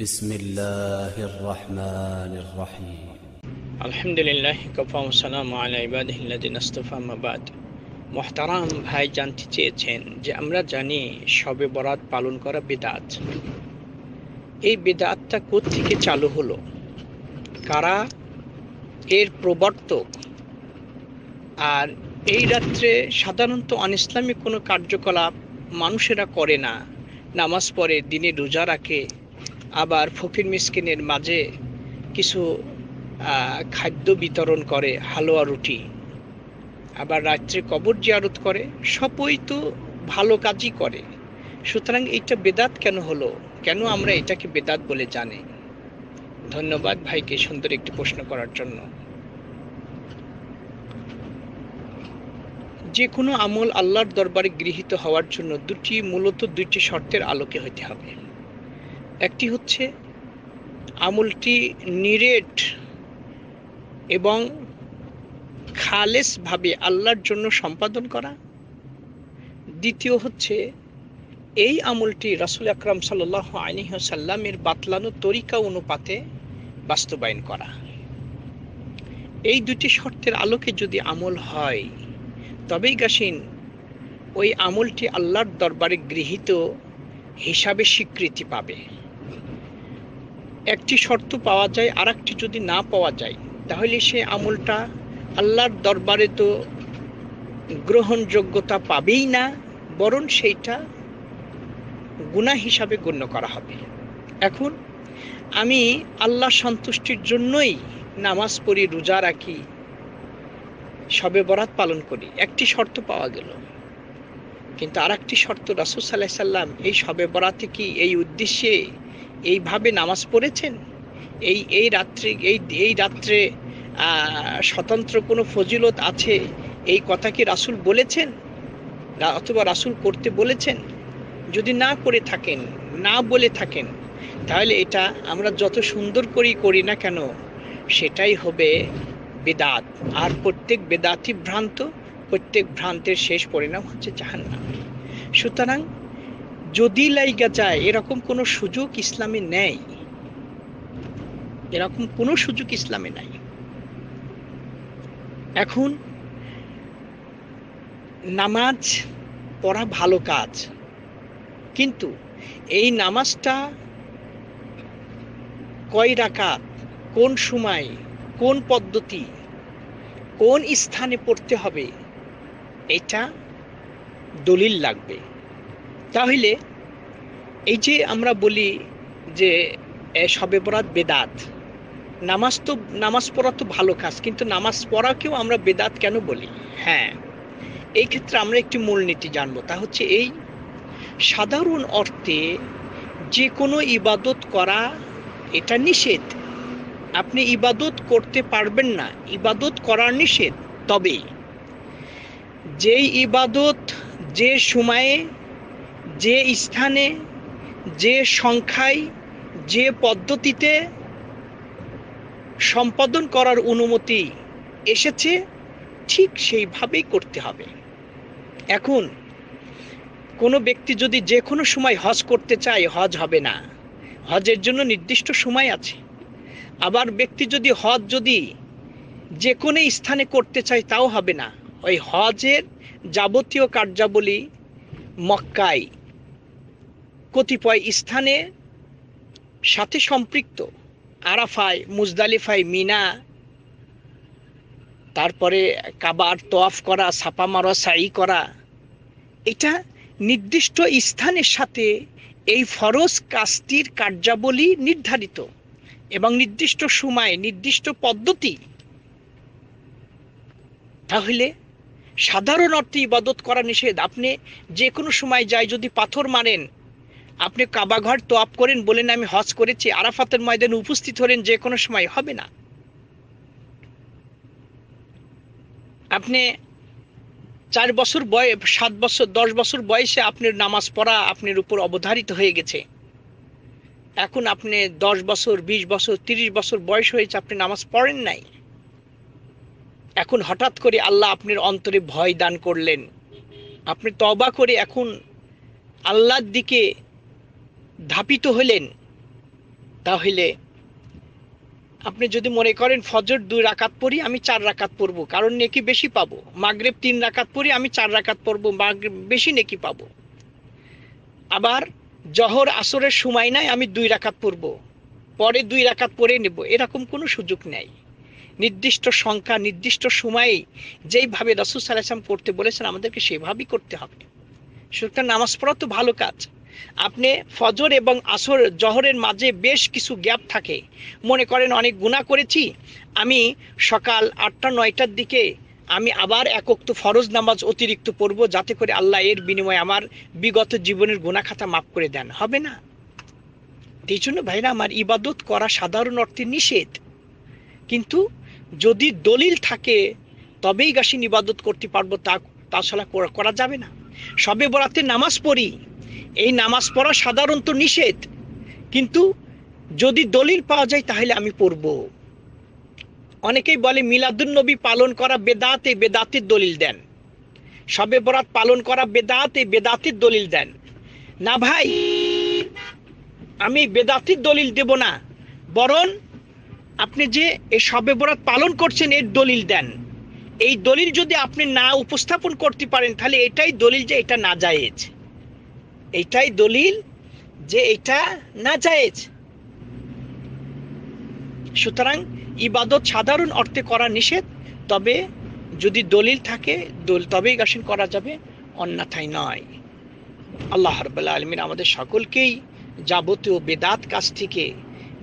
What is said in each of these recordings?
بسم الله الرحمن الرحيم আলহামদুলিল্লাহ কফা সালাম আলা ইবাদিহিল্লাযিনা ইসতাফা আম্মা বাদ। মুহতারাম ভাই জানতে চেয়েছেন যে আমরা জানি শবে বরাত পালন করা বিদআত। এই বিদআতটা কোত্থেকে চালু হলো, কারা এর প্রবর্তক, আর এই রাত্রে সাধারণত অনিসলামিক কোনো কার্যকলাপ মানুষেরা করে না। নামাজ পড়ে, দিনে রোজা রাখে, আবার ফকির মিসকিনের মাঝে কিছু খাদ্য বিতরণ করে, হালুয়া রুটি, আবার রাত্রে কবর জিয়ারত করে, সবই তো ভালো কাজই করে। সুতরাং এইটা বেদাত কেন হলো, কেন আমরা এটাকে বেদাত বলে জানি? ধন্যবাদ ভাইকে সুন্দর একটি প্রশ্ন করার জন্য। যে কোনো আমল আল্লাহর দরবারে গৃহীত হওয়ার জন্য মূলত দুইটি শর্তের আলোকে হইতে হবে। একটি হচ্ছে আমলটি নিরেট এবং খালেস ভাবে আল্লাহর জন্য সম্পাদন করা। দ্বিতীয় হচ্ছে এই আমলটি রাসূল আকরাম সাল্লাল্লাহু আলাইহি ওয়াসাল্লামের বাতলানো তরিকা অনুপাতে বাস্তবায়ন করা। এই দুটি শর্তের আলোকে যদি আমল হয়, তবেই গাসিন ওই আমলটি আল্লাহর দরবারে গৃহীত হিসাবে স্বীকৃতি পাবে। একটি শর্ত পাওয়া যায়, আর একটি যদি না পাওয়া যায়, তাহলে সে আমলটা আল্লাহর দরবারে তো গ্রহণযোগ্যতা পাবেই না, বরং সেইটা গুনাহ হিসাবে গণ্য করা হবে। এখন আমি আল্লাহ সন্তুষ্টির জন্যই নামাজ পড়ি, রোজা রাখি, শবে বরাত পালন করি, একটি শর্ত পাওয়া গেল। কিন্তু আর একটি শর্ত, রাসূল সাল্লাল্লাহু আলাইহি সাল্লাম এই শবে বরাতে কি এই উদ্দেশ্যে এইভাবে নামাজ পড়েছেন? এই রাত্রে স্বতন্ত্র কোনো ফজিলত আছে, এই কথা কি রাসূল বলেছেন অথবা রাসূল করতে বলেছেন? যদি না করে থাকেন, না বলে থাকেন, তাহলে এটা আমরা যত সুন্দর করেই করি না কেন, সেটাই হবে বেদাত। আর প্রত্যেক বেদাতই ভ্রান্ত, প্রত্যেক ভ্রান্তের শেষ পরিণাম হচ্ছে জাহান্নাম। সুতরাং যদি লাইগা যায়, এরকম কোনো সুযোগ ইসলামে নেই, এরকম কোনো সুযোগ ইসলামে নাই। এখন নামাজ পড়া ভালো কাজ, কিন্তু এই নামাজটা কয় রাকাত, কোন সময়, কোন পদ্ধতি, কোন স্থানে পড়তে হবে, এটা দলিল লাগবে। তাহলে এই যে আমরা বলি যে শবে বরাত বেদাত, নামাজ পড়া তো ভালো কাজ, কিন্তু নামাজ পড়াকেও আমরা বেদাত কেন বলি? হ্যাঁ, এই ক্ষেত্রে আমরা একটি মূলনীতি জানবো, তা হচ্ছে এই সাধারণ অর্থে যে কোনো ইবাদত করা এটা নিষেধ। আপনি ইবাদত করতে পারবেন না, ইবাদত করার নিষেধ। তবে যেই ইবাদত যে সময়ে, যে স্থানে, যে সংখ্যায়, যে পদ্ধতিতে সম্পাদন করার অনুমতি এসেছে, ঠিক সেইভাবেই করতে হবে। এখন কোনো ব্যক্তি যদি যে কোনো সময় হজ করতে চায়, হজ হবে না, হজের জন্য নির্দিষ্ট সময় আছে। আবার ব্যক্তি যদি হজ যে কোনো স্থানে করতে চায়, তাও হবে না। ওই হজের যাবতীয় কার্যাবলী মক্কায় কতিপয় স্থানে সাথে সম্পৃক্ত, আরাফায়, মুজদালিফায়, মিনা, তারপরে কাবার তওয়াফ করা, সাফা মারওয়া সাই করা, এটা নির্দিষ্ট স্থানের সাথে এই ফরজ কাজটির কার্যাবলী নির্ধারিত এবং নির্দিষ্ট সময়, নির্দিষ্ট পদ্ধতি। তাহলে সাধারণ অর্থে ইবাদত করা নিষেধ। আপনি যে কোনো সময় যাই, যদি পাথর মারেন, আপনি কাবা ঘর তওয়াফ করেন, বলেন আমি হজ করেছি, আরাফাতের ময়দানে উপস্থিত হলেন, যে কোনো সময় হবে না। আপনি 4 বছর বয়স, 7 বছর, 10 বছর বয়সে আপনার নামাজ পড়া আপনার উপর অবধারিত হয়ে গেছে। এখন আপনি 10 বছর, 20 বছর, 30 বছর বয়স হয়েছে, আপনি নামাজ পড়েন নাই। এখন হঠাৎ করে আল্লাহ আপনার অন্তরে ভয় দান করলেন, আপনি তওবা করে এখন আল্লাহর দিকে ধাপিত হলেন, তাহলে আপনি যদি মনে করেন ফজর 2 রাকাত পড়ি, আমি 4 রাকাত পড়বো, কারণ নেকি বেশি পাবো। মাগরিব 3 রাকাত পড়ি, আমি 4 রাকাত পড়বো, মাগরিব বেশি নেকি পাবো। আবার জহর আসরের সময় নাই, আমি 2 রাকাত পড়বো, পরে 2 রাকাত পড়ে নেব, এরকম কোনো সুযোগ নেই। নির্দিষ্ট সংখ্যা, নির্দিষ্ট সময়ে যেইভাবে রাসূল সাল্লাল্লাহু আলাইহি ওয়াসাল্লাম করতে বলেছেন আমাদেরকে সেভাবেই করতে হবে। সুতরাং নামাজ পড়া তো ভালো কাজ। আপনি ফজর এবং আসর জহরের মাঝে বেশ কিছু গ্যাপ থাকে, মনে করেন অনেক গুনাহ করেছি, আমি সকাল 8টা-9টার দিকে আমি আবার 1 ওয়াক্ত ফরজ নামাজ অতিরিক্ত পড়ব, যাতে করে আল্লাহ এর বিনিময়ে আমার বিগত জীবনের গুনাহ খাতা মাফ করে দেন, হবে না? এই জন্য ভাইরা আমার, ইবাদত করা সাধারণ অর্থে নিষেধ, কিন্তু যদি দলিল থাকে তবেই গাসিন ইবাদত করতে পারবো, তাছাড়া করা যাবে না। শবে বরাতে নামাজ পড়ি, এই নামাজ পড়া সাধারণত নিষেধ, কিন্তু যদি দলিল পাওয়া যায় তাহলে আমি পড়ব। অনেকেই বলে মিলাদুন নবী পালন করা বেদাত, এই বেদাতের দলিল দেন। শবে বরাত পালন করা বেদাত, এই বেদাতের দলিল দেন। না ভাই, আমি বেদাতের দলিল দেব না, বরং আপনি যে এই শবে বরাত পালন করছেন এর দলিল দেন। এই দলিল যদি আপনি না উপস্থাপন করতে পারেন তাহলে এটাই দলিল যে এটা নাজায়েজ, এইটাই দলিল যে এটা নাজায়েজ। সুতরাং ইবাদত সাধারণ অর্থে করা নিষেধ, তবে যদি দলিল থাকে তবেই গাসিন করা যাবে, অন্যথায় নয়। আল্লাহ রাব্বুল আলামিন আমাদের সকলকেই যাবতীয় বেদাত কাজ থেকে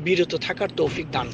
বিরত থাকার তৌফিক দান